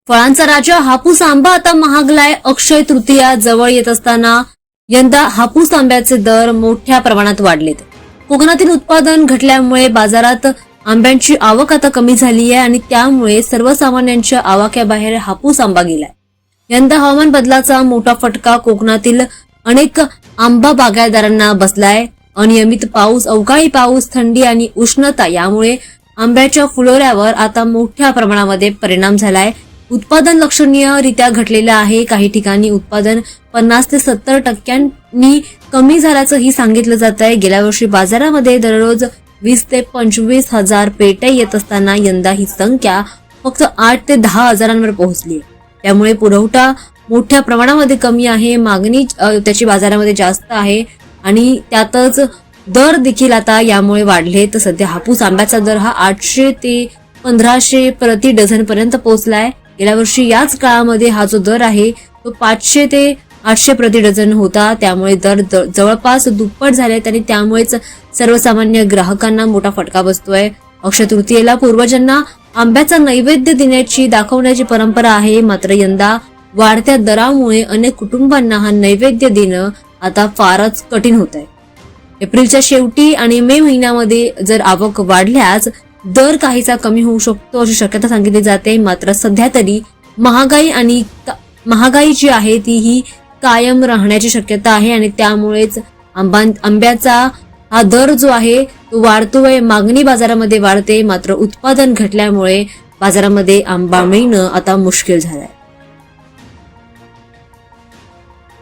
फळांचा राजा हापूस आंबा आता महागलाय. अक्षय तृतीया जवळ येत असताना यंदा हापूस आंब्याचे दर मोठ्या प्रमाणात वाढलेत. कोकणातील उत्पादन घटल्यामुळे बाजारात आंब्यांची आवक आता कमी झाली आहे आणि त्यामुळे सर्वसामान्यांच्या आवाक्याबाहेर हापूस आंबा गेलाय. यंदा हवामान बदलाचा मोठा फटका कोकणातील अनेक आंबा बागायतदारांना बसलाय. अनियमित पाऊस, अवकाळी पाऊस, थंडी आणि उष्णता यामुळे आंब्याच्या फुलोऱ्यावर आता मोठ्या प्रमाणामध्ये परिणाम झालाय. उत्पादन लक्षणीयरित्या घटलेलं आहे. काही ठिकाणी उत्पादन 50 ते 70% कमी झाल्याचंही सांगितलं जात आहे. गेल्या वर्षी बाजारामध्ये दररोज 20 ते 25 हजार पेट्या येत असताना यंदा ही संख्या फक्त 8 ते 10 हजारांवर पोहोचली. त्यामुळे पुरवठा मोठ्या प्रमाणामध्ये कमी आहे, मागणी त्याची बाजारामध्ये जास्त आहे आणि त्यातच दर देखील आता यामुळे वाढले. तर सध्या हापूस आंब्याचा दर हा 800 ते 1500 प्रति डझन पर्यंत पोहोचलाय. गेल्या वर्षी याच काळामध्ये हा जो दर आहे तो 500 ते 800 प्रति डझन होता. त्यामुळे दर जवळपास दुप्पट झालेत आणि त्यामुळेच सर्वसामान्य ग्राहकांना मोठा फटका बसतोय. अक्षय तृतीयेला पूर्वजांना आंब्याचा नैवेद्य देण्याची दाखवण्याची परंपरा आहे. मात्र यंदा वाढत्या दरामुळे अनेक कुटुंबांना हा नैवेद्य देणं आता फारच कठीण होत आहे. एप्रिलच्या शेवटी आणि मे महिन्यामध्ये जर आवक वाढल्यास दर काहीसा कमी होऊ शकतो अशी शक्यता सांगितली जाते. मात्र सध्या तरी महागाई जी आहे ती ही कायम राहण्याची शक्यता आहे आणि त्यामुळेच आंब्याचा हा दर जो आहे तो वाढतोय. मागणी बाजारामध्ये वाढते, मात्र उत्पादन घटल्यामुळे बाजारामध्ये आंबा मिळणं आता मुश्किल झालंय.